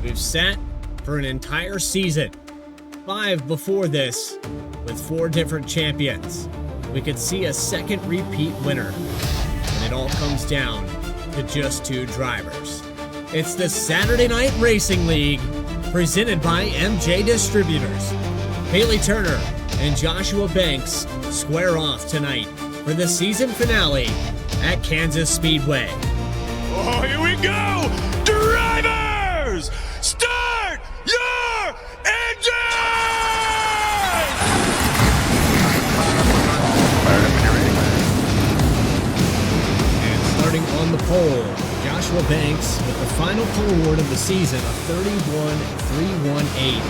We've sat for an entire season, 5 before this, with 4 different champions. We could see a second repeat winner, and it all comes down to just 2 drivers. It's the Saturday Night Racing League, presented by MJ Distributors. Bailey Turner and Joshua Banks square off tonight for the season finale at Kansas Speedway. Oh, here we go! Drivers, start your engines! And starting on the pole, Joshua Banks with the final pole award of the season of 31.318.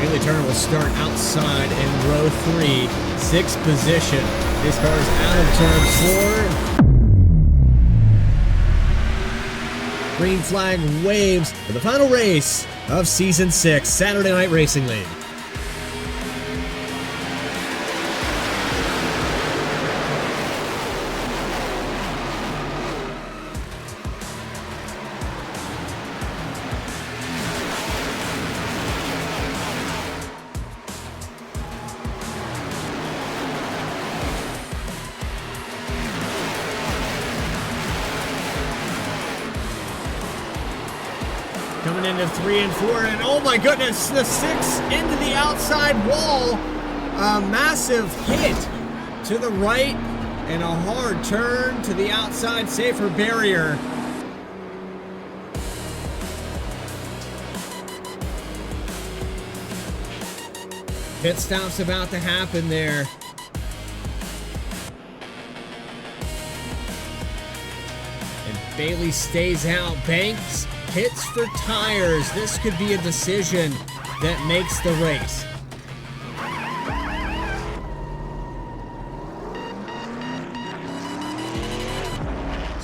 Bailey Turner will start outside in row 3, 6th position. This car is out of turn 4. Green flag waves for the final race of Season 6, Saturday Night Racing League. Coming into 3 and 4, and oh my goodness, the 6 into the outside wall. A massive hit to the right and a hard turn to the outside safer barrier. Pit stop's about to happen there. And Bailey stays out. Banks pits for tires. This could be a decision that makes the race.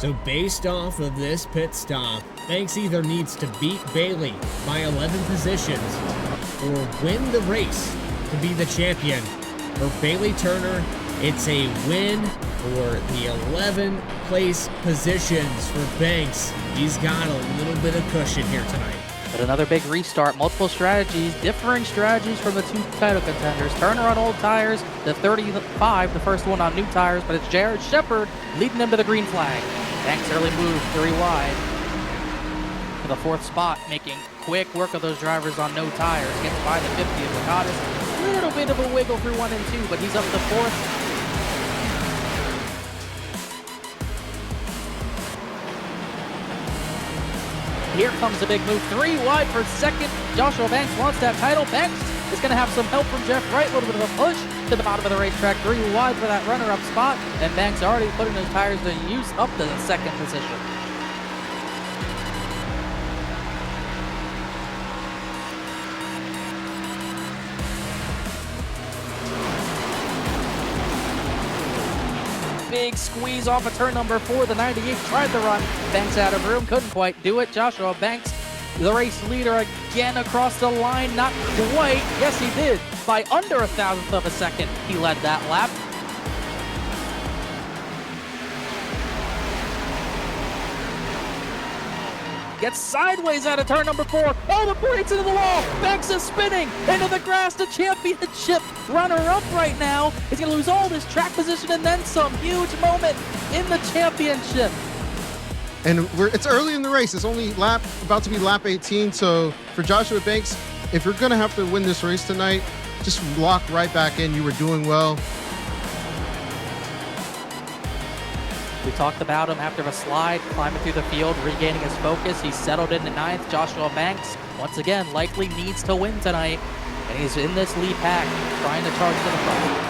So based off of this pit stop, Banks either needs to beat Bailey by 11 positions or win the race to be the champion. For Bailey Turner, it's a win for the 11 place positions for Banks. He's got a little bit of cushion here tonight. But another big restart, multiple strategies, differing strategies from the 2 title contenders. Turner on old tires, the 35, the first one on new tires, but it's Jared Shepard leading him to the green flag. Banks early move 3 wide to the 4th spot, making quick work of those drivers on no tires. Gets by the 50 of Ricotta's. A little bit of a wiggle through 1 and 2, but he's up to 4th. Here comes a big move, 3 wide for 2nd. Joshua Banks wants that title. Banks is going to have some help from Jeff Wright, a little bit of a push to the bottom of the racetrack, 3 wide for that runner-up spot, and Banks already putting his tires to use up to the 2nd position. Big squeeze off of turn number 4. The 98 tried to run. Banks out of room, couldn't quite do it. Joshua Banks, the race leader again across the line. Not quite. Yes, he did. By under 1,000th of a second, he led that lap. Gets sideways out of turn number 4. Oh, the brakes into the wall. Banks is spinning into the grass. The championship runner-up right now. He's going to lose all this track position and then some. Huge moment in the championship. And it's early in the race. It's only about to be lap 18. So for Joshua Banks, if you're going to have to win this race tonight, just lock right back in. You were doing well. We talked about him after a slide, climbing through the field, regaining his focus. He's settled into 9th. Joshua Banks, once again, likely needs to win tonight. And he's in this lead pack, trying to charge to the front.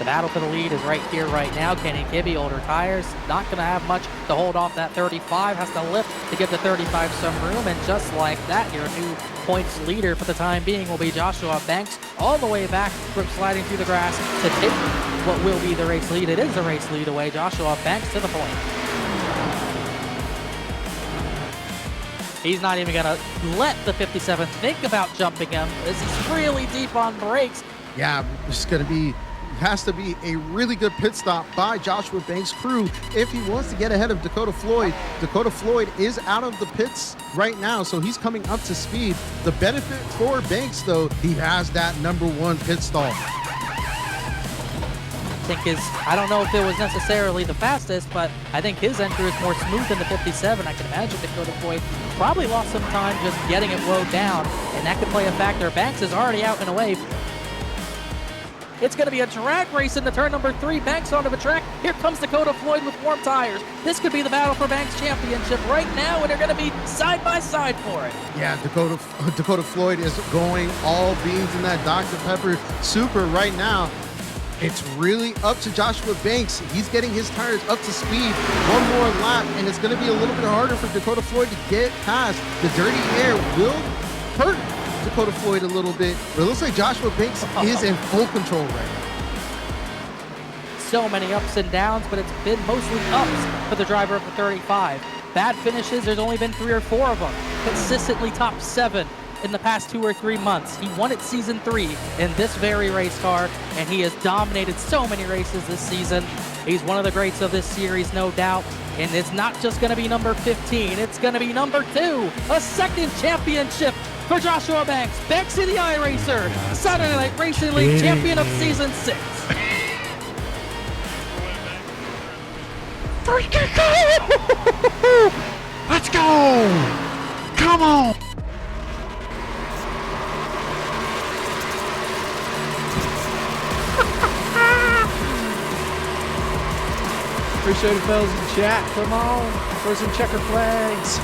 The battle for the lead is right here, right now. Kenny Gibby, older tires, not going to have much to hold off that 35. Has to lift to give the 35 some room. And just like that, your new points leader for the time being will be Joshua Banks, all the way back from sliding through the grass to take what will be the race lead. It is the race lead away. Joshua Banks to the point. He's not even going to let the 57 think about jumping him. This is really deep on brakes. Yeah, it's going to be, has to be a really good pit stop by Joshua Banks' crew if he wants to get ahead of Dakota Floyd. Dakota Floyd is out of the pits right now, so he's coming up to speed. The benefit for Banks, though, he has that #1 pit stall. I don't know if it was necessarily the fastest, but I think his entry is more smooth than the 57. I can imagine Dakota Floyd probably lost some time just getting it slowed down, and that could play a factor. Banks is already out and away. It's going to be a drag race into turn number 3. Banks onto the track. Here comes Dakota Floyd with warm tires. This could be the battle for Banks championship right now, and they're going to be side by side for it. Yeah, Dakota Floyd is going all beans in that Dr. Pepper Super right now. It's really up to Joshua Banks. He's getting his tires up to speed. One more lap, and it's going to be a little bit harder for Dakota Floyd to get past. The dirty air will hurt Dakota Floyd a little bit, but it looks like Joshua Banks is in full control right now. So many ups and downs, but it's been mostly ups for the driver of the 35. Bad finishes, there's only been 3 or 4 of them. Consistently top 7 in the past 2 or 3 months. He won it season 3 in this very race car, and he has dominated so many races this season. He's one of the greats of this series, no doubt. And it's not just going to be number 15, it's going to be number 2. A second championship for Joshua Banks. Banksy the iRacer, Saturday Night Racing League champion of season 6. Freaking go! Let's go! Come on! Appreciate it, fellas in chat. Come on. Throw some checker flags.